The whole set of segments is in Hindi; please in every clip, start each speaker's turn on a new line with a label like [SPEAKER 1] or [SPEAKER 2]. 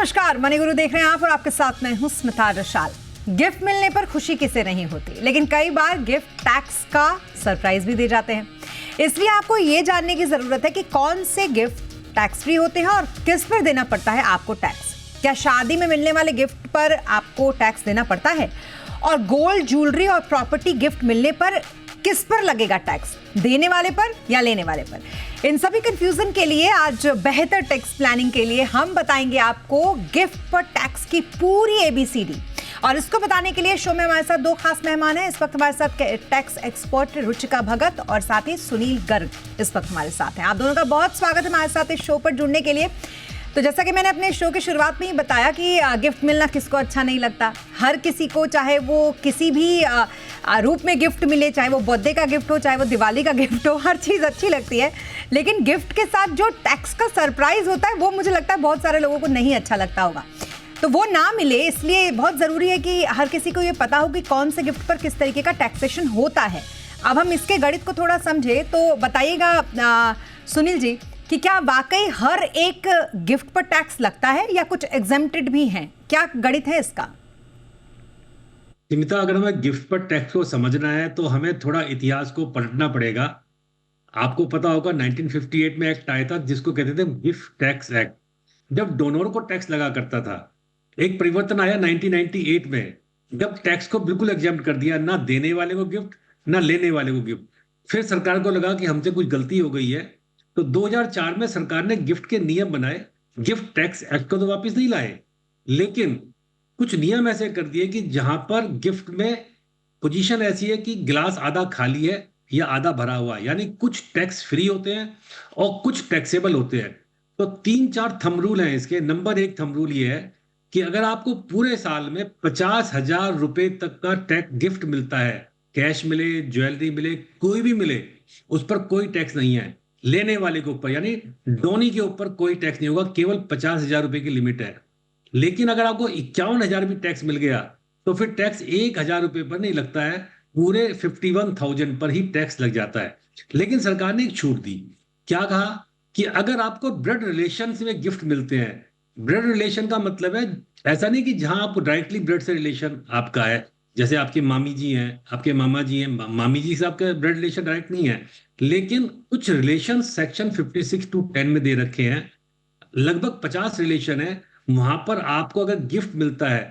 [SPEAKER 1] नमस्कार, मनी गुरु देख रहे हैं आप और आपके साथ मैं हूं स्मिता रशाल। गिफ्ट मिलने पर खुशी किसे नहीं होती, लेकिन कई बार गिफ्ट टैक्स का सरप्राइज भी दे जाते हैं। इसलिए आपको ये जानने की जरूरत है कि कौन से गिफ्ट टैक्स फ्री होते हैं और किस पर देना पड़ता है आपको टैक्स। क्या शादी में मिलने वाले गिफ्ट पर आपको टैक्स देना पड़ता है, और गोल्ड, ज्वेलरी और प्रॉपर्टी गिफ्ट मिलने पर किस पर लगेगा टैक्स, देने वाले पर या लेने वाले पर? इन सभी कंफ्यूजन के लिए आज बेहतर टैक्स प्लानिंग के लिए हम बताएंगे आपको गिफ्ट पर टैक्स की पूरी ABCD। और इसको बताने के लिए शो में हमारे साथ दो खास मेहमान हैं। इस वक्त हमारे साथ टैक्स एक्सपर्ट रुचिका भगत और साथ ही सुनील गर्ग इस वक्त हमारे साथ हैं। आप दोनों का बहुत स्वागत है हमारे साथ इस शो पर जुड़ने के लिए। तो जैसा कि मैंने अपने शो की शुरुआत में ही बताया कि गिफ्ट मिलना किसको अच्छा नहीं लगता। हर किसी को, चाहे वो किसी भी रूप में गिफ्ट मिले, चाहे वो बर्थडे का गिफ्ट हो, चाहे वो दिवाली का गिफ्ट हो, हर चीज़ अच्छी लगती है। लेकिन गिफ्ट के साथ जो टैक्स का सरप्राइज होता है वो मुझे लगता है बहुत सारे लोगों को नहीं अच्छा लगता होगा। तो वो ना मिले, इसलिए बहुत ज़रूरी है कि हर किसी को ये पता हो कि कौन से गिफ्ट पर किस तरीके का टैक्सेशन होता है। अब हम इसके गणित को थोड़ा समझे तो बताइएगा सुनील जी कि क्या वाकई हर एक गिफ्ट पर टैक्स लगता है या कुछ एग्जेम्प्टेड भी हैं? क्या गणित है इसका?
[SPEAKER 2] स्मिता, अगर हमें गिफ्ट पर टैक्स को समझना है तो हमें थोड़ा इतिहास को पलटना पड़ेगा। आपको पता होगा 1958 में एक्ट आया था जिसको कहते थे गिफ्ट टैक्स एक्ट, जब डोनर को टैक्स लगा करता था। एक परिवर्तन आया 1998 में, जब टैक्स को बिल्कुल एग्जेम्प्ट कर दिया, ना देने वाले को गिफ्ट ना लेने वाले को गिफ्ट। फिर सरकार को लगा कि हमसे कुछ गलती हो गई है, तो 2004 में सरकार ने गिफ्ट के नियम बनाए। गिफ्ट टैक्स एक्ट को तो वापस नहीं लाए, लेकिन कुछ नियम ऐसे कर दिए कि जहां पर गिफ्ट में पोजीशन ऐसी है कि गिलास आधा खाली है या आधा भरा हुआ है, यानी कुछ टैक्स फ्री होते हैं और कुछ टैक्सेबल होते हैं। तो 3-4 थंब रूल हैं इसके। नंबर 1 थंब रूल ये है कि अगर आपको पूरे साल में 50,000 रुपए तक का टैक्स गिफ्ट मिलता है, कैश मिले, ज्वेलरी मिले, कोई भी मिले, उस पर कोई टैक्स नहीं है। लेने वाले के ऊपर यानी डोनी के ऊपर कोई टैक्स नहीं होगा, केवल 50,000 रुपए की लिमिट है। लेकिन अगर आपको 51,000 भी टैक्स मिल गया तो फिर टैक्स 1,000 रुपए पर नहीं लगता है, पूरे 51,000 पर ही टैक्स लग जाता है। लेकिन सरकार ने एक छूट दी। क्या कहा कि अगर आपको ब्लड रिलेशन में गिफ्ट मिलते हैं, ब्लड रिलेशन का मतलब है ऐसा नहीं कि जहां आपको डायरेक्टली ब्लड से रिलेशन आपका है, जैसे आपके मामी जी हैं, आपके मामा जी हैं, मामी जी से आपका ब्लड रिलेशन डायरेक्ट नहीं है, लेकिन कुछ रिलेशन सेक्शन 56(2)(10) में दे रखे हैं। लगभग 50 रिलेशन है, वहां पर आपको अगर गिफ्ट मिलता है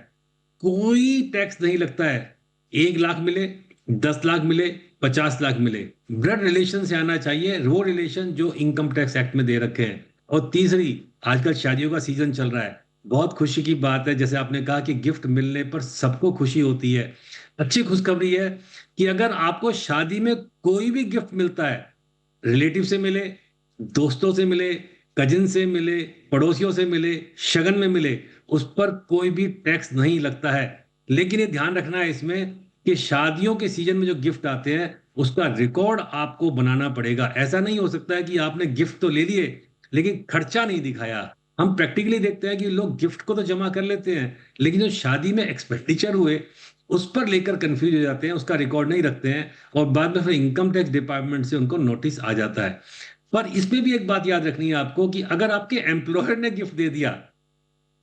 [SPEAKER 2] कोई टैक्स नहीं लगता है। 1 लाख मिले, 10 लाख मिले, 50 लाख मिले, ब्लड रिलेशन से आना चाहिए, वो रिलेशन जो इनकम टैक्स एक्ट में दे रखे हैं। और तीसरी, आजकल शादियों का सीजन चल रहा है, बहुत खुशी की बात है, जैसे आपने कहा कि गिफ्ट मिलने पर सबको खुशी होती है। अच्छी खुशखबरी है कि अगर आपको शादी में कोई भी गिफ्ट मिलता है, रिलेटिव से मिले, दोस्तों से मिले, कजिन से मिले, पड़ोसियों से मिले, शगन में मिले, उस पर कोई भी टैक्स नहीं लगता है। लेकिन ये ध्यान रखना है इसमें कि शादियों के सीजन में जो गिफ्ट आते हैं उसका रिकॉर्ड आपको बनाना पड़ेगा। ऐसा नहीं हो सकता है कि आपने गिफ्ट तो ले लिए लेकिन खर्चा नहीं दिखाया। हम प्रैक्टिकली देखते हैं कि लोग गिफ्ट को तो जमा कर लेते हैं, लेकिन जो शादी में एक्सपेंडिचर हुए उस पर लेकर कंफ्यूज हो जाते हैं, उसका रिकॉर्ड नहीं रखते हैं, और बाद में फिर इनकम टैक्स डिपार्टमेंट से उनको नोटिस आ जाता है। पर इसमें भी एक बात याद रखनी है आपको कि अगर आपके एम्प्लॉयर ने गिफ्ट दे दिया,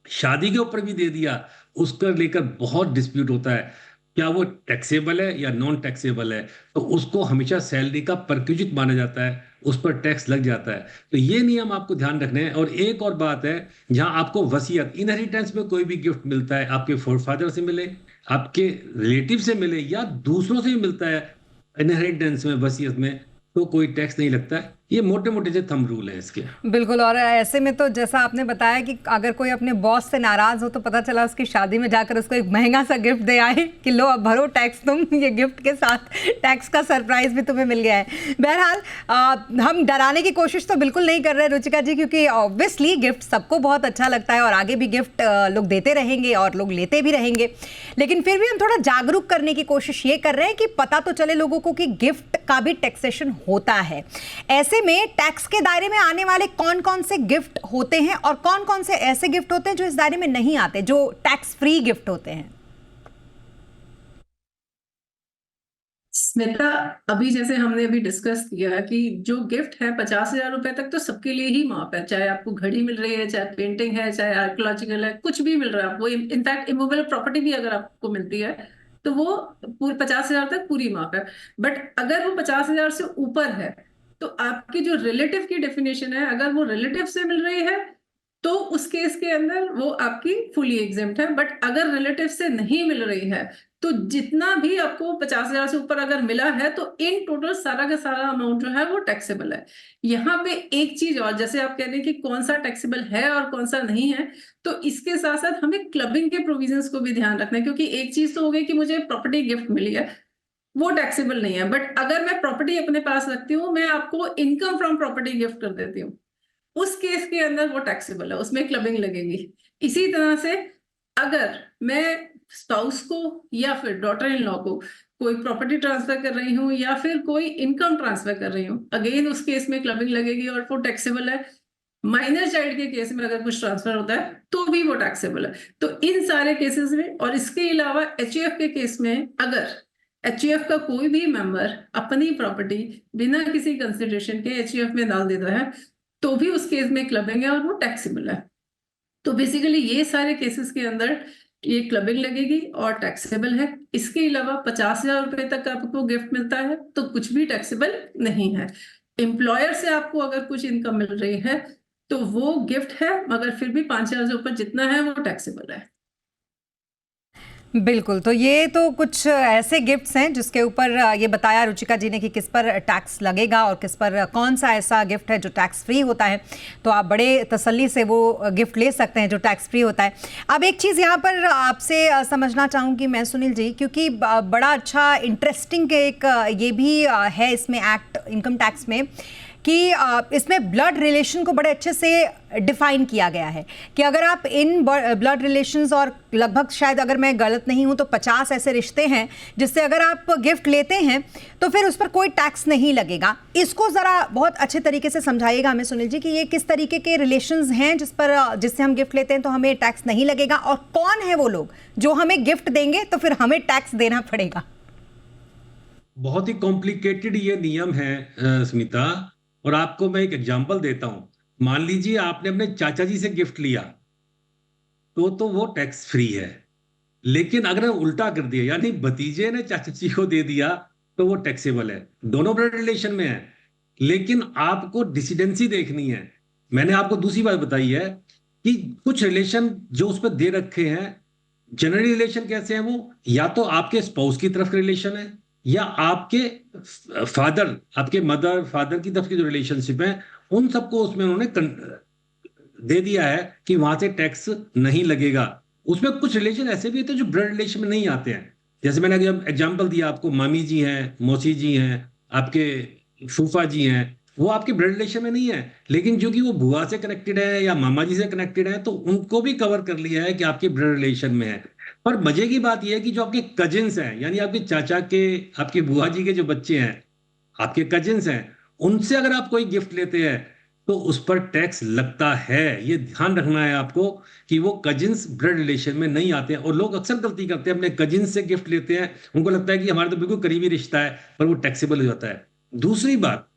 [SPEAKER 2] शादी के ऊपर भी दे दिया, उसको लेकर बहुत डिस्प्यूट होता है, क्या वो टैक्सेबल है या नॉन टैक्सेबल है। तो उसको हमेशा सैलरी का परक्विजिट माना जाता है, उस पर टैक्स लग जाता है। तो ये नियम आपको ध्यान रखने हैं। और एक और बात है, जहां आपको वसीयत, इनहेरिटेंस में कोई भी गिफ्ट मिलता है, आपके फोरफादर से मिले, आपके रिलेटिव से मिले या दूसरों से भी मिलता है इनहेरिटेंस में, वसीयत में, तो कोई टैक्स नहीं लगता है। ये मोटे मोटे से थंब रूल है इसके।
[SPEAKER 1] बिल्कुल। और ऐसे में तो जैसा आपने बताया कि अगर कोई अपने बॉस से नाराज हो तो पता चला उसकी शादी में जाकर उसको एक महंगा सा गिफ्ट दे आए कि लो अब भरो टैक्स तुम, ये गिफ्ट के साथ टैक्स का सरप्राइज भी तुम्हें मिल गया है। बहरहाल हम डराने की कोशिश तो बिल्कुल नहीं कर रहे रुचिका जी, क्योंकि ऑब्वियसली गिफ्ट सबको बहुत अच्छा लगता है और आगे भी गिफ्ट लोग देते रहेंगे और लोग लेते भी रहेंगे। लेकिन फिर भी हम थोड़ा जागरूक करने की कोशिश ये कर रहे हैं कि पता तो चले लोगों को कि गिफ्ट का भी टैक्सेशन होता है। ऐसे में टैक्स के दायरे में आने वाले कौन कौन से गिफ्ट होते हैं और कौन कौन से ऐसे गिफ्ट होते हैं जो इस दायरे में नहीं आते, जो टैक्स फ्री गिफ्ट होते हैं?
[SPEAKER 3] स्मिता, अभी जैसे हमने अभी डिस्कस किया कि जो गिफ्ट है 50,000 रुपए तक तो सबके लिए ही माप है, चाहे आपको घड़ी मिल रही है, चाहे पेंटिंग है, चाहे आर्कियोलॉजिकल है, कुछ भी मिल रहा है आपको, इनफैक्ट इमूवेबल प्रॉपर्टी भी अगर आपको मिलती है तो वो पूरे 50,000 तक पूरी माप है। बट अगर वो 50,000 से ऊपर है तो आपकी जो रिलेटिव की डेफिनेशन है, अगर वो रिलेटिव से मिल रही है तो उस केस के अंदर वो आपकी फुली एग्जेम्प्ट है। बट अगर रिलेटिव से नहीं मिल रही है तो जितना भी आपको 50,000 से ऊपर अगर मिला है तो इन टोटल सारा का सारा अमाउंट जो है वो टैक्सेबल है। यहाँ पे एक चीज और, जैसे आप कह रहे हैं कि कौन सा टैक्सेबल है और कौन सा नहीं है, तो इसके साथ साथ हमें क्लबिंग के प्रोविजंस को भी ध्यान रखना है। क्योंकि एक चीज तो हो गई कि मुझे प्रॉपर्टी गिफ्ट मिली है, वो टैक्सेबल नहीं है, बट अगर मैं प्रॉपर्टी अपने पास रखती हूँ, मैं आपको इनकम फ्रॉम प्रॉपर्टी गिफ्ट कर देती हूँ, उस केस के अंदर वो टैक्सेबल है, उसमें क्लबिंग लगेगी। इसी तरह से अगर मैं स्पाउस को या फिर डॉटर इन लॉ को कोई प्रॉपर्टी ट्रांसफर कर रही हूँ या फिर कोई इनकम ट्रांसफर कर रही हूँ, अगेन उस केस में क्लबिंग लगेगी और वो टैक्सेबल है। माइनर चाइल्ड के केस में अगर कुछ ट्रांसफर होता है तो भी वो टैक्सेबल है। तो इन सारे केसेस में, और इसके अलावा एचईएफ के केस में, अगर एचईएफ का कोई भी मेंबर अपनी प्रॉपर्टी बिना किसी कंसिडरेशन के एचईएफ में डाल देता है तो भी उस केस में क्लबिंग है और वो टैक्सेबल है। तो बेसिकली ये सारे केसेस के अंदर ये क्लबिंग लगेगी और टैक्सेबल है। इसके अलावा 50,000 रुपए तक आपको गिफ्ट मिलता है तो कुछ भी टैक्सेबल नहीं है। एम्प्लॉयर से आपको अगर कुछ इनकम मिल रही है तो वो गिफ्ट है, मगर फिर भी 5,000 से ऊपर जितना है वो टैक्सेबल है।
[SPEAKER 1] बिल्कुल, तो ये तो कुछ ऐसे गिफ्ट्स हैं जिसके ऊपर ये बताया रुचिका जी ने कि किस पर टैक्स लगेगा और किस पर कौन सा ऐसा गिफ्ट है जो टैक्स फ्री होता है। तो आप बड़े तसल्ली से वो गिफ्ट ले सकते हैं जो टैक्स फ्री होता है। अब एक चीज़ यहाँ पर आपसे समझना चाहूँगी मैं सुनील जी, क्योंकि बड़ा अच्छा इंटरेस्टिंग एक ये भी है इसमें एक्ट इनकम टैक्स में कि इसमें ब्लड रिलेशन को बड़े अच्छे से डिफाइन किया गया है कि अगर आप इन ब्लड रिलेशंस, और लगभग शायद अगर मैं गलत नहीं हूं तो 50 ऐसे रिश्ते हैं जिससे अगर आप गिफ्ट लेते हैं तो फिर उस पर कोई टैक्स नहीं लगेगा। इसको ज़रा बहुत अच्छे तरीके से समझाइएगा हमें सुनील जी कि ये किस तरीके के रिलेशंस हैं जिससे हम गिफ्ट लेते हैं तो हमें टैक्स नहीं लगेगा, और कौन है वो लोग जो हमें गिफ्ट देंगे तो फिर हमें टैक्स देना पड़ेगा।
[SPEAKER 2] बहुत ही कॉम्प्लिकेटेड ये नियम है स्मिता, और आपको मैं एक एग्जांपल देता हूं। मान लीजिए आपने अपने चाचा जी से गिफ्ट लिया तो वो टैक्स फ्री है। लेकिन अगर उल्टा कर दिया, यानी भतीजे ने चाचा जी को दे दिया, तो वो टैक्सेबल है। दोनों ब्लड रिलेशन में है, लेकिन आपको डिसिडेंसी देखनी है। मैंने आपको दूसरी बात बताई है कि कुछ रिलेशन जो उस पर दे रखे हैं, जनरली रिलेशन कैसे हैं, वो या तो आपके स्पाउस की तरफ रिलेशन है या आपके फादर, आपके मदर फादर की तरफ की जो रिलेशनशिप है, उन सबको उसमें उन्होंने दे दिया है कि वहां से टैक्स नहीं लगेगा। उसमें कुछ रिलेशन ऐसे भी होते हैं जो ब्लड रिलेशन में नहीं आते हैं। जैसे मैंने जब एग्जांपल दिया आपको, मामी जी हैं, मौसी जी हैं, आपके फूफा जी हैं, वो आपके ब्लड रिलेशन में नहीं है, लेकिन जो कि वो बुआ से कनेक्टेड है या मामा जी से कनेक्टेड है, तो उनको भी कवर कर लिया है कि आपके ब्लड रिलेशन में है। पर मजे की बात यह है कि जो आपके कजिन्स हैं, यानी आपके चाचा के, आपके बुआ जी के जो बच्चे हैं, आपके कजिन्स हैं, उनसे अगर आप कोई गिफ्ट लेते हैं तो उस पर टैक्स लगता है। ये ध्यान रखना है आपको कि वो कजिन्स ब्लड रिलेशन में नहीं आते हैं। और लोग अक्सर गलती करते हैं, अपने कजिन्स से गिफ्ट लेते हैं, उनको लगता है कि हमारा तो बिल्कुल करीबी रिश्ता है, पर वो टैक्सेबल हो जाता है। दूसरी बात,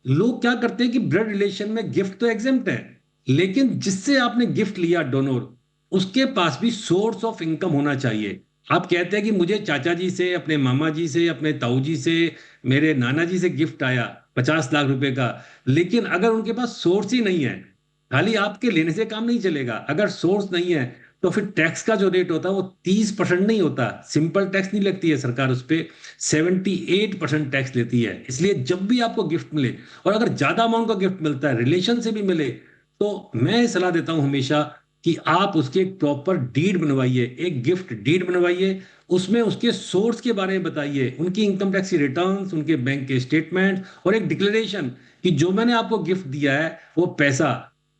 [SPEAKER 2] लोग क्या करते हैं कि ब्लड रिलेशन में गिफ्ट तो एग्जेम्प्ट है, लेकिन जिससे आपने गिफ्ट लिया डोनर, उसके पास भी सोर्स ऑफ इनकम होना चाहिए। आप कहते हैं कि मुझे चाचा जी से, अपने मामा जी से, अपने ताऊ जी से, मेरे नाना जी से गिफ्ट आया 50 लाख रुपए का, लेकिन अगर उनके पास सोर्स ही नहीं है, खाली आपके लेने से काम नहीं चलेगा। अगर सोर्स नहीं है तो फिर टैक्स का जो रेट होता है वो 30% नहीं होता, सिंपल टैक्स नहीं लगती है सरकार, उस पर 78% टैक्स लेती है। इसलिए जब भी आपको गिफ्ट मिले, और अगर ज्यादा अमाउंट का गिफ्ट मिलता है, रिलेशन से भी मिले, तो मैं सलाह देता हूं हमेशा कि आप उसकी एक प्रॉपर डीड बनवाइए, एक गिफ्ट डीड बनवाइए। उसमें उसके सोर्स के बारे में बताइए, उनकी इनकम टैक्स की रिटर्न्स, उनके बैंक के स्टेटमेंट, और एक डिक्लेरेशन कि जो मैंने आपको गिफ्ट दिया है वो पैसा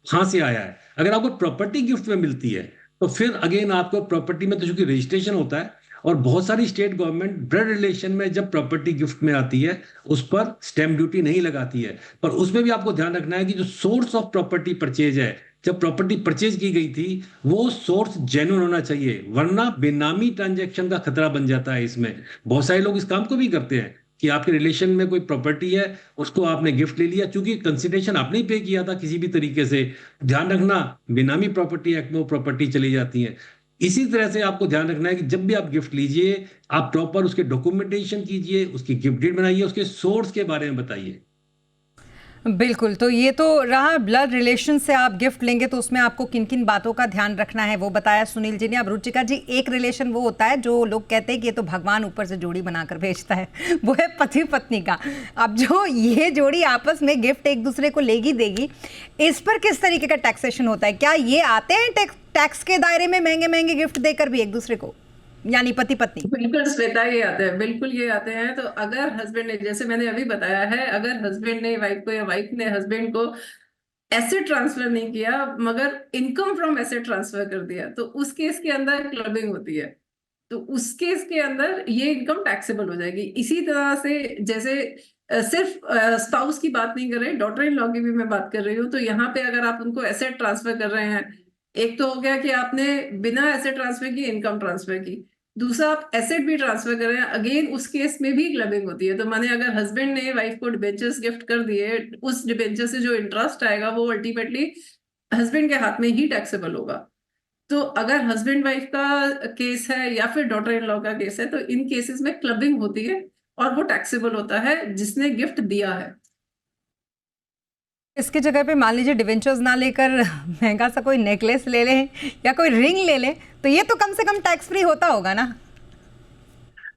[SPEAKER 2] कहाँ से आया है। अगर आपको प्रॉपर्टी गिफ्ट में मिलती है तो फिर अगेन आपको प्रॉपर्टी में तो चूंकि रजिस्ट्रेशन होता है, और बहुत सारी स्टेट गवर्नमेंट ब्लड रिलेशन में जब प्रॉपर्टी गिफ्ट में आती है उस पर स्टैम्प ड्यूटी नहीं लगाती है। पर उसमें भी आपको ध्यान रखना है कि जो सोर्स ऑफ प्रॉपर्टी परचेज है, जब प्रॉपर्टी परचेज की गई थी, वो सोर्स जेन्युइन होना चाहिए, वरना बेनामी ट्रांजैक्शन का खतरा बन जाता है। इसमें बहुत सारे लोग इस काम को भी करते हैं, कि आपके रिलेशन में कोई प्रॉपर्टी है, उसको आपने गिफ्ट ले लिया, क्योंकि कंसिडरेशन आपने ही पे किया था किसी भी तरीके से। ध्यान रखना, बेनामी प्रॉपर्टी एक्ट में वो प्रॉपर्टी चली जाती है। इसी तरह से आपको ध्यान रखना है कि जब भी आप गिफ्ट लीजिए, आप प्रॉपर उसके डॉक्यूमेंटेशन कीजिए, उसकी गिफ्ट डीड बनाइए, उसके सोर्स के बारे में बताइए।
[SPEAKER 1] बिल्कुल, तो ये तो रहा ब्लड रिलेशन से आप गिफ्ट लेंगे तो उसमें आपको किन किन बातों का ध्यान रखना है वो बताया सुनील जी ने। अब रुचिका जी, एक रिलेशन वो होता है जो लोग कहते हैं कि ये तो भगवान ऊपर से जोड़ी बनाकर भेजता है, वो है पति पत्नी का। अब जो ये जोड़ी आपस में गिफ्ट एक दूसरे को लेगी देगी, इस पर किस तरीके का टैक्सेशन होता है? क्या ये आते हैं टैक्स के दायरे में महंगे महंगे गिफ्ट देकर भी एक दूसरे को, यानी पति पत्नी?
[SPEAKER 3] बिल्कुल श्वेता, ये आते हैं, बिल्कुल ये आते हैं। तो अगर हस्बैंड ने, जैसे मैंने अभी बताया है, अगर हस्बैंड ने वाइफ को या वाइफ ने हस्बैंड को एसेट ट्रांसफर नहीं किया मगर इनकम फ्रॉम एसेट ट्रांसफर कर दिया, तो उस केस के अंदर क्लबिंग होती है। तो उस केस के अंदर ये इनकम टैक्सेबल हो जाएगी। इसी तरह से जैसे सिर्फ स्पाउस की बात नहीं कर रहे, डॉटर इन लॉ की भी मैं बात कर रही हूँ। तो यहाँ पे अगर आप उनको एसेट ट्रांसफर कर रहे हैं, एक तो हो गया कि आपने बिना एसेट ट्रांसफर की इनकम ट्रांसफर की, दूसरा आप एसेट भी ट्रांसफर कर रहे हैं, अगेन उस केस में भी क्लबिंग होती है। तो माने अगर हस्बैंड ने वाइफ को डिबेंचर्स गिफ्ट कर दिए, उस डिबेंचर से जो इंटरेस्ट आएगा वो अल्टीमेटली हस्बैंड के हाथ में ही टैक्सेबल होगा। तो अगर हस्बैंड वाइफ का केस है या फिर डॉटर इन लॉ का केस है, तो इन केसेस में क्लबिंग होती है और वो टैक्सेबल होता है जिसने गिफ्ट दिया है।
[SPEAKER 1] इसकी जगह पे मान लीजिए डिवेंचर्स ना लेकर महंगा सा कोई नेकलेस ले लें या कोई रिंग ले लें, तो ये तो कम से कम टैक्स फ्री होता होगा ना?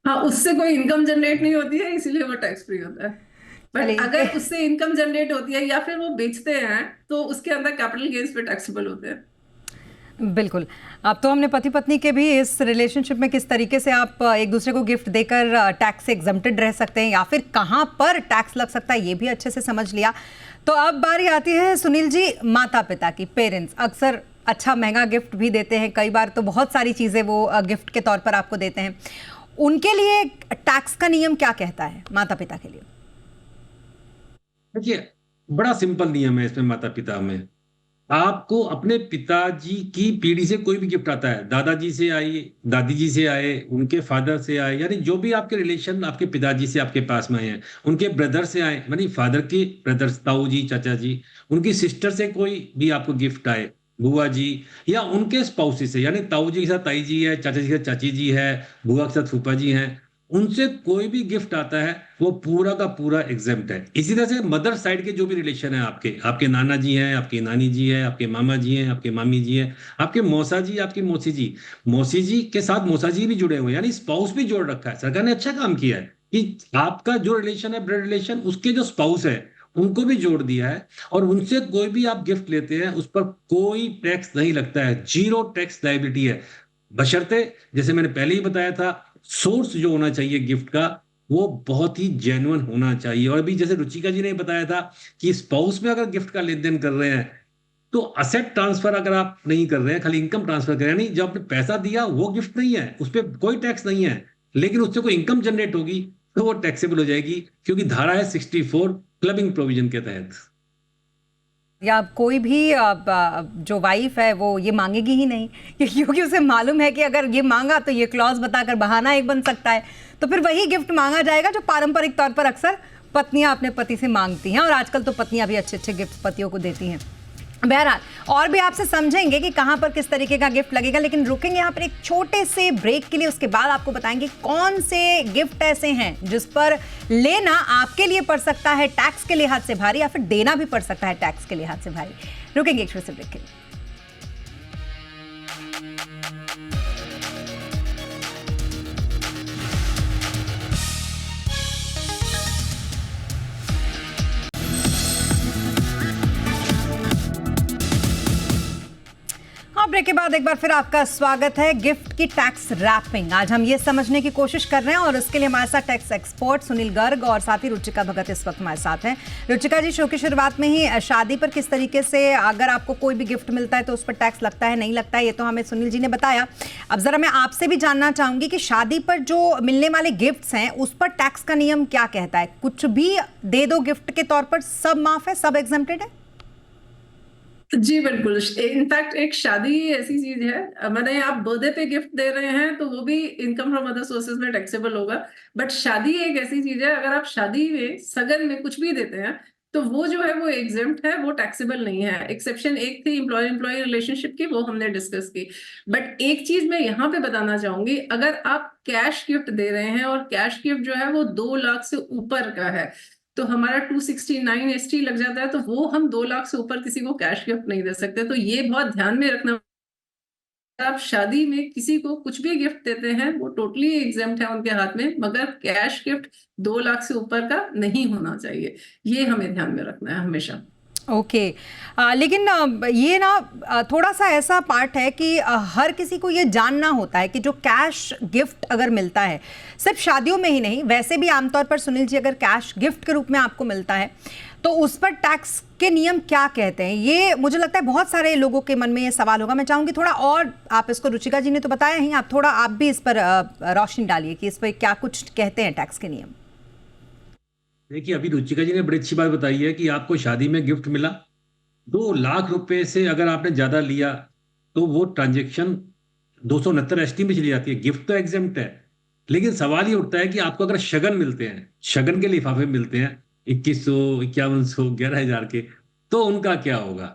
[SPEAKER 3] हाँ, उससे कोई इनकम जनरेट नहीं होती है, इसीलिए वो टैक्स फ्री होता है। बट अगर उससे इनकम जनरेट होती है या फिर वो बेचते हैं, तो उसके अंदर कैपिटल गेन्स पे टैक्सेबल होते हैं।
[SPEAKER 1] बिल्कुल। अब तो हमने पति पत्नी के भी इस रिलेशनशिप में किस तरीके से आप एक दूसरे को गिफ्ट देकर टैक्स से एग्जम्प्टेड रह सकते हैं या फिर कहाँ पर टैक्स लग सकता है, ये भी अच्छे से समझ लिया। तो अब बारी आती है सुनील जी, माता पिता की। पेरेंट्स अक्सर अच्छा महंगा गिफ्ट भी देते हैं, कई बार तो बहुत सारी चीज़ें वो गिफ्ट के तौर पर आपको देते हैं। उनके लिए टैक्स का नियम क्या कहता है माता पिता के लिए?
[SPEAKER 2] देखिए, बड़ा सिंपल नियम है इसमें माता पिता में। आपको अपने पिताजी की पीढ़ी से कोई भी गिफ्ट आता है, दादाजी से आई, दादी जी से आए, उनके फादर से आए, यानी जो भी आपके रिलेशन आपके पिताजी से आपके पास में आए हैं, उनके ब्रदर से आए, यानी फादर के ब्रदर्स, ताऊ जी, चाचा जी, उनकी सिस्टर से कोई भी आपको गिफ्ट आए, बुआ जी, या उनके स्पाउसी से, यानी ताऊ जी के साथ ताई जी है, चाचा जी के साथ चाची जी है, बुआ के साथ फूफा जी हैं, उनसे कोई भी गिफ्ट आता है वो पूरा का पूरा एग्जेम्प्ट है। इसी तरह से मदर साइड के जो भी रिलेशन है, आपके नाना जी हैं, आपकी नानी जी है, आपके मामा जी हैं, आपके मामी जी हैं, आपके मौसा जी, आपकी मौसी जी के साथ मौसा जी भी जुड़े हुए हैं, यानी स्पाउस भी जोड़ रखा है। सरकार ने अच्छा काम किया है कि आपका जो रिलेशन है, ब्लड रिलेशन, उसके जो स्पाउस है उनको भी जोड़ दिया है, और उनसे कोई भी आप गिफ्ट लेते हैं उस पर कोई टैक्स नहीं लगता है, जीरो टैक्स लायबिलिटी है। बशर्ते, जैसे मैंने पहले ही बताया था, सोर्स जो होना चाहिए गिफ्ट का वो बहुत ही जेन्युइन होना चाहिए। और अभी जैसे रुचिका जी ने बताया था कि स्पाउस में अगर गिफ्ट का लेन देन कर रहे हैं तो असेट ट्रांसफर अगर आप नहीं कर रहे हैं, खाली इनकम ट्रांसफर कर रहे हैं, नहीं, जब आपने पैसा दिया वो गिफ्ट नहीं है, उस पर कोई टैक्स नहीं है, लेकिन उससे कोई इनकम जनरेट होगी तो वो टैक्सेबल हो जाएगी, क्योंकि धारा है 64 क्लबिंग प्रोविजन के तहत।
[SPEAKER 1] या कोई भी जो वाइफ है वो ये मांगेगी ही नहीं, क्योंकि उसे मालूम है कि अगर ये मांगा तो ये क्लॉज बताकर बहाना एक बन सकता है, तो फिर वही गिफ्ट मांगा जाएगा जो पारंपरिक तौर पर अक्सर पत्नियां अपने पति से मांगती हैं, और आजकल तो पत्नियां भी अच्छे अच्छे गिफ्ट पतियों को देती हैं। बहरहाल और भी आपसे समझेंगे कि कहां पर किस तरीके का गिफ्ट लगेगा, लेकिन रुकेंगे यहाँ पर एक छोटे से ब्रेक के लिए। उसके बाद आपको बताएंगे कौन से गिफ्ट ऐसे हैं जिस पर लेना आपके लिए पड़ सकता है टैक्स के लिहाज से भारी, या फिर देना भी पड़ सकता है टैक्स के लिहाज से भारी। रुकेंगे एक छोटे से ब्रेक के लिए। ब्रेक के बाद एक बार फिर आपका स्वागत है। गिफ्ट की टैक्स रैपिंग, आज हम ये समझने की कोशिश कर रहे हैं, और इसके लिए हमारे साथ टैक्स एक्सपर्ट सुनील गर्ग और साथ ही रुचिका भगत इस वक्त हमारे साथ हैं। रुचिका जी, शो की शुरुआत में ही शादी पर किस तरीके से अगर आपको कोई भी गिफ्ट मिलता है तो उस पर टैक्स लगता है नहीं लगता है, ये तो हमें सुनील जी ने बताया। अब जरा मैं आपसे भी जानना चाहूंगी कि शादी पर जो मिलने वाले गिफ्ट्स हैं उस पर टैक्स का नियम क्या कहता है? कुछ भी दे दो गिफ्ट के तौर पर सब माफ है, सब एग्जम्प्टेड है?
[SPEAKER 3] जी बिल्कुल। इनफैक्ट एक शादी ऐसी चीज है, मैंने आप बर्थडे पे गिफ्ट दे रहे हैं तो वो भी इनकम फ्रॉम अदर सोर्सेज में टैक्सेबल होगा। बट शादी एक ऐसी चीज है, अगर आप शादी में सगन में कुछ भी देते हैं तो वो जो है वो एग्जेम्प्ट है, वो टैक्सेबल नहीं है। एक्सेप्शन एक थी एम्प्लॉय एम्प्लॉय रिलेशनशिप की, वो हमने डिस्कस की। बट एक चीज मैं यहाँ पे बताना चाहूंगी, अगर आप कैश गिफ्ट दे रहे हैं और कैश गिफ्ट जो है वो 2 लाख से ऊपर का है, तो हमारा 269 एसटी लग जाता है, तो वो हम 2 लाख से ऊपर किसी को कैश गिफ्ट नहीं दे सकते। तो ये बहुत ध्यान में रखना। आप शादी में किसी को कुछ भी गिफ्ट देते हैं वो टोटली एग्जेम्प्ट है उनके हाथ में, मगर कैश गिफ्ट 2 लाख से ऊपर का नहीं होना चाहिए। ये हमें ध्यान में रखना है हमेशा।
[SPEAKER 1] ओके। लेकिन ये ना थोड़ा सा ऐसा पार्ट है कि हर किसी को ये जानना होता है कि जो कैश गिफ्ट अगर मिलता है, सिर्फ शादियों में ही नहीं, वैसे भी आमतौर पर सुनील जी अगर कैश गिफ्ट के रूप में आपको मिलता है तो उस पर टैक्स के नियम क्या कहते हैं, ये मुझे लगता है बहुत सारे लोगों के मन में ये सवाल होगा। मैं चाहूंगी थोड़ा और आप इसको, रुचिका जी ने तो बताया ही, आप थोड़ा आप भी इस पर रोशनी डालिए कि इस पर क्या कुछ कहते हैं टैक्स के नियम।
[SPEAKER 2] देखिए, अभी रुचिका जी ने बड़ी अच्छी बात बताई है कि आपको शादी में गिफ्ट मिला, 2 लाख रुपए से अगर आपने ज्यादा लिया तो वो ट्रांजेक्शन 269 में चली जाती है। गिफ्ट तो एग्जेम्प्ट है, लेकिन सवाल ये उठता है कि आपको अगर शगन मिलते हैं, शगन के लिफाफे मिलते हैं 2100, 5100, 11,000 के, तो उनका क्या होगा?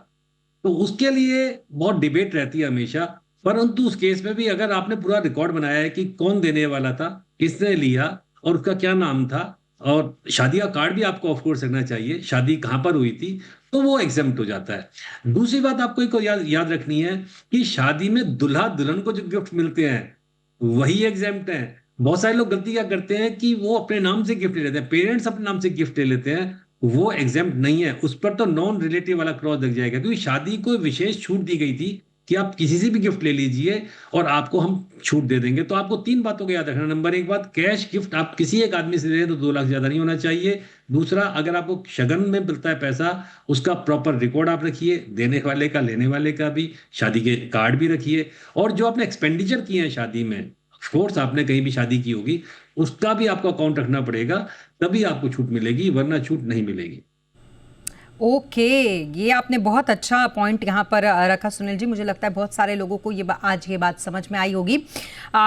[SPEAKER 2] तो उसके लिए बहुत डिबेट रहती है हमेशा। परंतु उस केस में भी अगर आपने पूरा रिकॉर्ड बनाया है कि कौन देने वाला था, किसने लिया और उसका क्या नाम था, और शादी का कार्ड भी आपको ऑफ कोर्स रखना चाहिए, शादी कहाँ पर हुई थी, तो वो एग्जाम्प्ट हो जाता है। दूसरी बात आपको एक और याद रखनी है कि शादी में दुल्हा दुल्हन को जो गिफ्ट मिलते हैं वही एग्जाम्प्ट है। बहुत सारे लोग गलती क्या करते हैं कि वो अपने नाम से गिफ्ट ले लेते हैं, पेरेंट्स अपने नाम से गिफ्ट ले लेते हैं, वो एग्जाम्प्ट नहीं है। उस पर तो नॉन रिलेटिव वाला क्रॉस लग जाएगा, क्योंकि शादी को विशेष छूट दी गई थी कि आप किसी से भी गिफ्ट ले लीजिए और आपको हम छूट दे देंगे। तो आपको 3 बातों को याद रखना। नंबर 1 बात, कैश गिफ्ट आप किसी एक आदमी से ले रहे हैं तो 2 लाख ज्यादा नहीं होना चाहिए। दूसरा, अगर आपको शगन में मिलता है पैसा, उसका प्रॉपर रिकॉर्ड आप रखिए, देने वाले का लेने वाले का भी, शादी के कार्ड भी रखिए, और जो आपने एक्सपेंडिचर किए हैं शादी में, ऑफकोर्स आपने कहीं भी शादी की होगी, उसका भी आपको अकाउंट रखना पड़ेगा, तभी आपको छूट मिलेगी, वरना छूट नहीं मिलेगी।
[SPEAKER 1] ओके, ये आपने बहुत अच्छा पॉइंट यहाँ पर रखा सुनील जी। मुझे लगता है बहुत सारे लोगों को ये आज ये बात समझ में आई होगी।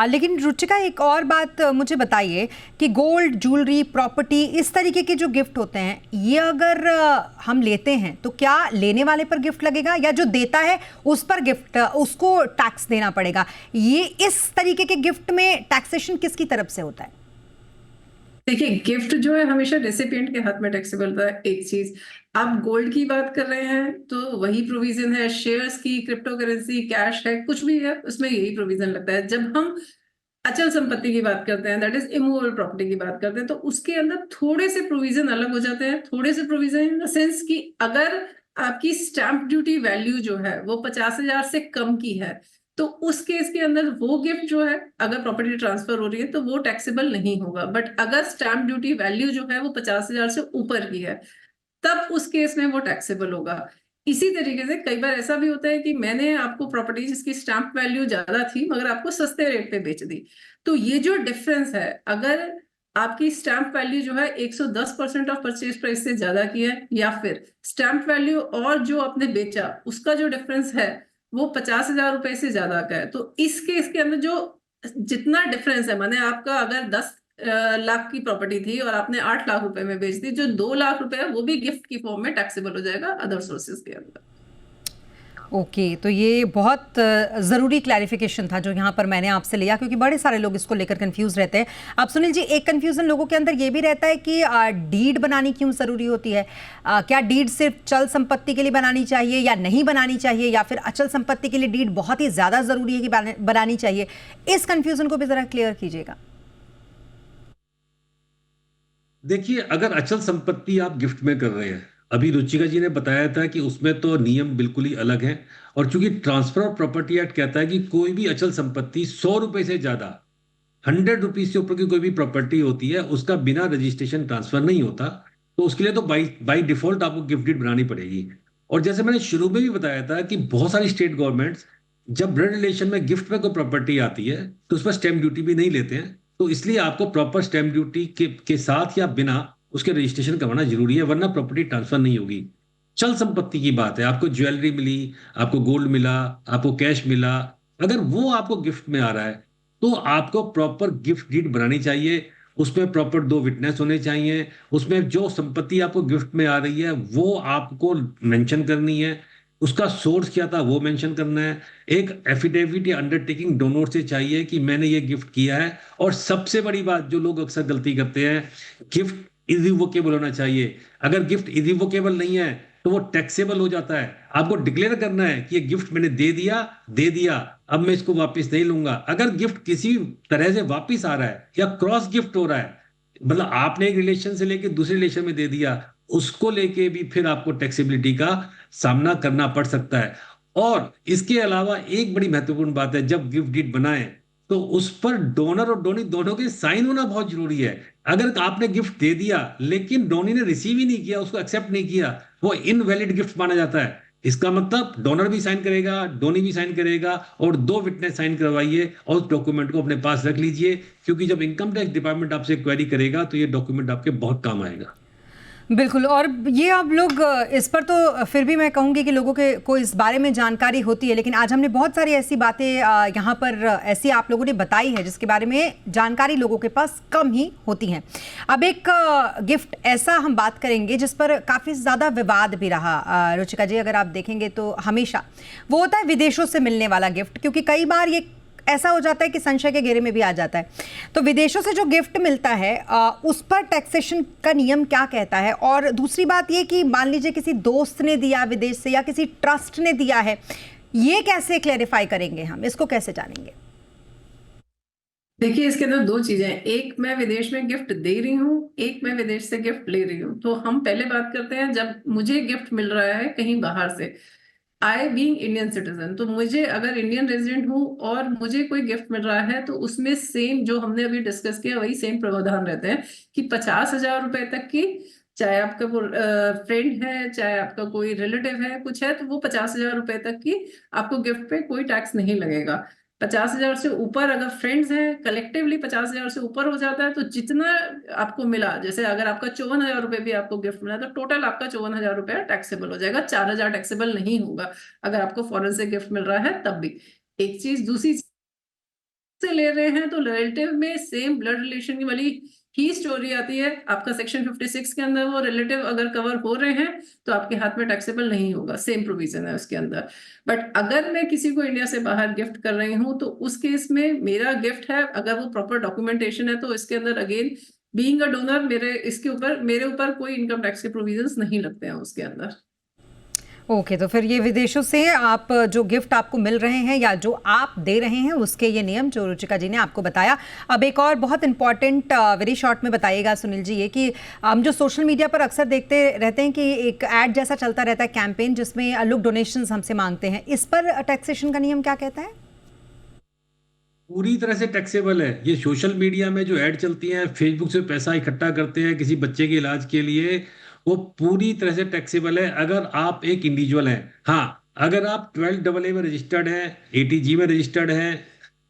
[SPEAKER 1] लेकिन रुचिका, एक और बात मुझे बताइए कि गोल्ड, ज्वेलरी, प्रॉपर्टी, इस तरीके के जो गिफ्ट होते हैं, ये अगर हम लेते हैं तो क्या लेने वाले पर गिफ्ट लगेगा या जो देता है उस पर गिफ्ट, उसको टैक्स देना पड़ेगा? ये इस तरीके के गिफ्ट में टैक्सेशन किसकी तरफ से होता है?
[SPEAKER 3] देखिए, गिफ्ट जो है हमेशा रेसिपिएंट के हाथ में टैक्सेबल होता है। एक चीज, आप गोल्ड की बात कर रहे हैं तो वही प्रोविजन है, शेयर्स की, क्रिप्टो करेंसी, कैश है, कुछ भी है उसमें यही प्रोविजन लगता है। जब हम अचल संपत्ति की बात करते हैं, दैट इज इमूवेबल प्रॉपर्टी की बात करते हैं, तो उसके अंदर थोड़े से प्रोविजन अलग हो जाते हैं। थोड़े से प्रोविजन इन द सेंस कि अगर आपकी स्टैंप ड्यूटी वैल्यू जो है वो 50,000 से कम की है, तो उस केस के अंदर वो गिफ्ट जो है, अगर प्रॉपर्टी ट्रांसफर हो रही है तो वो टैक्सेबल नहीं होगा। बट अगर स्टैंप ड्यूटी वैल्यू जो है वो 50,000 से ऊपर की है, तब उस केस में वो टैक्सेबल होगा। इसी तरीके से कई बार ऐसा भी होता है कि मैंने आपको प्रॉपर्टी जिसकी स्टैंप वैल्यू ज्यादा थी मगर आपको सस्ते रेट पे बेच दी, तो ये जो डिफरेंस है, अगर आपकी स्टैंप वैल्यू जो है 110% ऑफ परचेज प्राइस से ज्यादा की है, या फिर स्टैंप वैल्यू और जो आपने बेचा उसका जो डिफरेंस है वो 50,000 रुपए से ज्यादा का है, तो इस केस के अंदर जो जितना डिफरेंस है, माने आपका अगर 10 लाख की प्रॉपर्टी थी और आपने 8 लाख रुपए में बेच दी, जो 2 लाख रुपए है वो भी गिफ्ट की फॉर्म में टैक्सेबल हो जाएगा अदर सोर्सेज के अंदर।
[SPEAKER 1] ओके, तो ये बहुत ज़रूरी क्लैरिफिकेशन था जो यहाँ पर मैंने आपसे लिया, क्योंकि बड़े सारे लोग इसको लेकर कंफ्यूज रहते हैं। अब सुनील जी, एक कंफ्यूजन लोगों के अंदर ये भी रहता है कि डीड बनानी क्यों ज़रूरी होती है? क्या डीड सिर्फ चल संपत्ति के लिए बनानी चाहिए या नहीं बनानी चाहिए, या फिर अचल संपत्ति के लिए डीड बहुत ही ज़्यादा ज़रूरी है कि बनानी चाहिए? इस कंफ्यूजन को भी ज़रा क्लियर कीजिएगा।
[SPEAKER 2] देखिए, अगर अचल संपत्ति आप गिफ्ट में कर रहे हैं, अभी रुचिका जी ने बताया था कि उसमें तो नियम बिल्कुल ही अलग हैं, और चूंकि ट्रांसफर ऑफ प्रॉपर्टी एक्ट कहता है कि कोई भी अचल संपत्ति 100 रुपए से ज्यादा, 100 रुपीज से ऊपर की कोई भी प्रॉपर्टी होती है, उसका बिना रजिस्ट्रेशन ट्रांसफर नहीं होता। तो उसके लिए तो बाई डिफॉल्ट आपको गिफ्ट डीड बनानी पड़ेगी। और जैसे मैंने शुरू में भी बताया था कि बहुत सारी स्टेट गवर्नमेंट्स जब ब्लड रिलेशन में गिफ्ट में कोई प्रॉपर्टी आती है तो उस पर स्टैंप ड्यूटी भी नहीं लेते हैं। तो इसलिए आपको प्रॉपर स्टैंप ड्यूटी के साथ या बिना उसके रजिस्ट्रेशन करवाना जरूरी है, वरना प्रॉपर्टी ट्रांसफर नहीं होगी। चल संपत्ति की बात है, आपको ज्वेलरी मिली, आपको गोल्ड मिला, आपको कैश मिला, अगर वो आपको गिफ्ट में आ रहा है तो आपको प्रॉपर गिफ्ट डीड बनानी चाहिए, उसमें प्रॉपर 2 विटनेस होने चाहिए, उसमें जो संपत्ति आपको गिफ्ट में आ रही है वो आपको मेंशन करनी है, उसका सोर्स क्या था वो मेंशन करना है, एक एफिडेविट या अंडरटेकिंग डोनर से चाहिए कि मैंने ये गिफ्ट किया है। और सबसे बड़ी बात जो लोग अक्सर गलती करते हैं, गिफ्ट इरिवोकेबल होना चाहिए। अगर गिफ्ट इरिवोकेबल नहीं है तो वो टैक्सेबल हो जाता है। आपको डिक्लेयर करना है कि ये गिफ्ट मैंने दे दिया, अब मैं इसको वापस नहीं लूंगा। अगर गिफ्ट किसी तरह से वापस आ रहा है या क्रॉस गिफ्ट हो रहा है, मतलब आपने एक रिलेशन से लेके दूसरे रिलेशन में दे दिया, उसको लेके भी फिर आपको टैक्सेबिलिटी का सामना करना पड़ सकता है। और इसके अलावा एक बड़ी महत्वपूर्ण बात है, जब गिफ्ट डीड बनाए तो उस पर डोनर और डोनी दोनों के साइन होना बहुत जरूरी है। अगर आपने गिफ्ट दे दिया लेकिन डोनी ने रिसीव ही नहीं किया, उसको एक्सेप्ट नहीं किया, वो इनवैलिड गिफ्ट माना जाता है। इसका मतलब डोनर भी साइन करेगा, डोनी भी साइन करेगा, और 2 विटनेस साइन करवाइए और उस डॉक्यूमेंट को अपने पास रख लीजिए, क्योंकि जब इनकम टैक्स डिपार्टमेंट आपसे क्वेरी करेगा तो ये डॉक्यूमेंट आपके बहुत काम आएगा।
[SPEAKER 1] बिल्कुल। और ये आप लोग इस पर तो फिर भी मैं कहूँगी कि लोगों के को इस बारे में जानकारी होती है, लेकिन आज हमने बहुत सारी ऐसी बातें यहाँ पर ऐसी आप लोगों ने बताई है जिसके बारे में जानकारी लोगों के पास कम ही होती है। अब एक गिफ्ट ऐसा हम बात करेंगे जिस पर काफ़ी ज़्यादा विवाद भी रहा रुचिका जी, अगर आप देखेंगे तो हमेशा वो होता है विदेशों से मिलने वाला गिफ्ट, क्योंकि कई बार ये ऐसा हो जाता है कि संशय के घेरे में भी आ जाता है। तो विदेशों से जो गिफ्ट मिलता है उस पर टैक्सेशन का नियम क्या कहता है? और दूसरी बात ये कि मान लीजिए किसी दोस्त ने दिया विदेश से या किसी ट्रस्ट ने दिया है, ये कैसे क्लैरिफाई करेंगे हम, इसको कैसे जानेंगे?
[SPEAKER 3] देखिए, इसके अंदर 2 चीजें हैं। एक, मैं विदेश में गिफ्ट दे रही हूँ, एक मैं विदेश से गिफ्ट ले रही हूँ। तो हम पहले बात करते हैं जब मुझे गिफ्ट मिल रहा है कहीं बाहर से, आई बीइंग इंडियन सिटीजन, तो मुझे अगर इंडियन रेजिडेंट हूँ और मुझे कोई गिफ्ट मिल रहा है तो उसमें सेम जो हमने अभी डिस्कस किया वही सेम प्रावधान रहते हैं कि 50,000 रुपए तक की, चाहे आपका फ्रेंड है, चाहे आपका कोई रिलेटिव है, कुछ है, तो वो 50,000 रुपए तक की आपको गिफ्ट पे कोई टैक्स नहीं लगेगा। 50,000 से ऊपर अगर फ्रेंड्स हैं, कलेक्टिवली 50,000 से ऊपर हो जाता है, तो जितना आपको मिला, जैसे अगर आपका 54,000 रुपए भी आपको गिफ्ट मिला तो टोटल आपका 54,000 रुपया टैक्सेबल हो जाएगा। 4,000 टैक्सेबल नहीं होगा अगर आपको फॉरेन से गिफ्ट मिल रहा है तब भी। एक चीज, दूसरी से ले रहे हैं तो रिलेटिव में सेम ब्लड रिलेशन वाली ही स्टोरी आती है। आपका सेक्शन 56 के अंदर वो रिलेटिव अगर कवर हो रहे हैं तो आपके हाथ में टैक्सेबल नहीं होगा, सेम प्रोविजन है उसके अंदर। बट अगर मैं किसी को इंडिया से बाहर गिफ्ट कर रही हूँ तो उस केस में मेरा गिफ्ट है, अगर वो प्रॉपर डॉक्यूमेंटेशन है तो इसके अंदर अगेन बीइंग अ डोनर मेरे ऊपर कोई इनकम टैक्स के प्रोविजंस नहीं लगते हैं उसके अंदर।
[SPEAKER 1] ओके, तो फिर ये विदेशों से आप जो गिफ्ट आपको मिल रहे हैं या जो आप दे रहे हैं उसके ये नियम जो रुचिका जी ने आपको बताया। अब एक और बहुत इंपॉर्टेंट वेरी शॉर्ट में बताइएगा सुनील जी, ये कि हम जो सोशल मीडिया पर अक्सर देखते रहते हैं कि एक ऐड जैसा चलता रहता है कैंपेन जिसमें लोग डोनेशंस हमसे मांगते हैं, इस पर टैक्सेशन का नियम क्या कहता है?
[SPEAKER 2] पूरी तरह से टैक्सेबल है। ये सोशल मीडिया में जो ऐड चलती हैं, फेसबुक से पैसा इकट्ठा करते हैं किसी बच्चे के इलाज के लिए, वो पूरी तरह से टैक्सेबल है अगर आप एक इंडिविजुअल हैं। हाँ, अगर आप 12AA में रजिस्टर्ड हैं, ATG में रजिस्टर्ड हैं,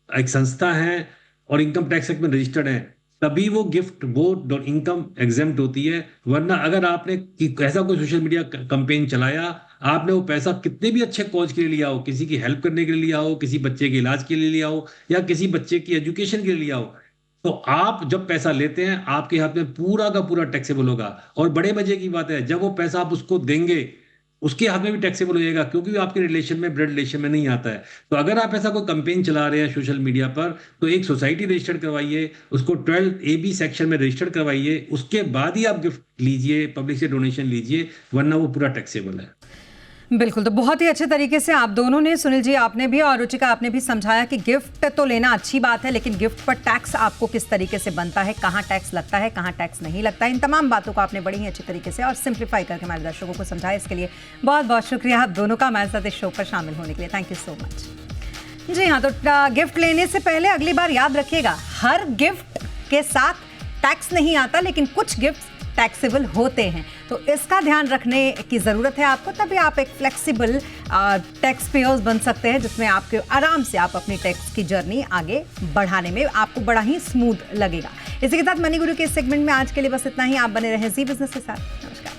[SPEAKER 2] एक संस्था है और इनकम टैक्स एक्ट में रजिस्टर्ड है, तभी वो गिफ्ट वो इनकम एग्जेम्प्ट होती है। वरना अगर आपने ऐसा कोई सोशल मीडिया कैंपेन चलाया, आपने वो पैसा कितने भी अच्छे कॉज के लिए लिया हो, किसी की हेल्प करने के लिए लिया हो, किसी बच्चे के इलाज के लिए लिया हो, या किसी बच्चे की एजुकेशन के लिए लिया हो, तो आप जब पैसा लेते हैं आपके हाथ में पूरा का पूरा टैक्सेबल होगा। और बड़े मजे की बात है, जब वो पैसा आप उसको देंगे उसके हाथ में भी टैक्सेबल हो जाएगा, क्योंकि वो आपके रिलेशन में, ब्लड रिलेशन में नहीं आता है। तो अगर आप ऐसा कोई कैंपेन चला रहे हैं सोशल मीडिया पर, तो एक सोसाइटी रजिस्टर्ड करवाइए, उसको 12AB सेक्शन में रजिस्टर्ड करवाइए, उसके बाद ही आप गिफ्ट लीजिए, पब्लिक से डोनेशन लीजिए, वरना वो पूरा टैक्सेबल है।
[SPEAKER 1] बिल्कुल, तो बहुत ही अच्छे तरीके से आप दोनों ने, सुनील जी आपने भी और रुचिका आपने भी समझाया कि गिफ्ट तो लेना अच्छी बात है, लेकिन गिफ्ट पर टैक्स आपको किस तरीके से बनता है, कहाँ टैक्स लगता है, कहाँ टैक्स नहीं लगता है। इन तमाम बातों को आपने बड़ी ही अच्छी तरीके से और सिंप्लीफाई करके हमारे दर्शकों को समझाया। इसके लिए बहुत बहुत शुक्रिया आप दोनों का हमारे साथ इस शो पर शामिल होने के लिए। Thank you so much. जी हाँ, तो गिफ्ट लेने से पहले अगली बार याद रखिएगा, हर गिफ्ट के साथ टैक्स नहीं आता, लेकिन कुछ गिफ्ट टैक्सेबल होते हैं, तो इसका ध्यान रखने की ज़रूरत है आपको। तभी आप एक फ्लेक्सिबल टैक्स पेयर्स बन सकते हैं, जिसमें आपके आराम से आप अपनी टैक्स की जर्नी आगे बढ़ाने में आपको बड़ा ही स्मूथ लगेगा। इसी के साथ मनी गुरु के सेगमेंट में आज के लिए बस इतना ही। आप बने रहें जी बिजनेस के साथ। नमस्कार।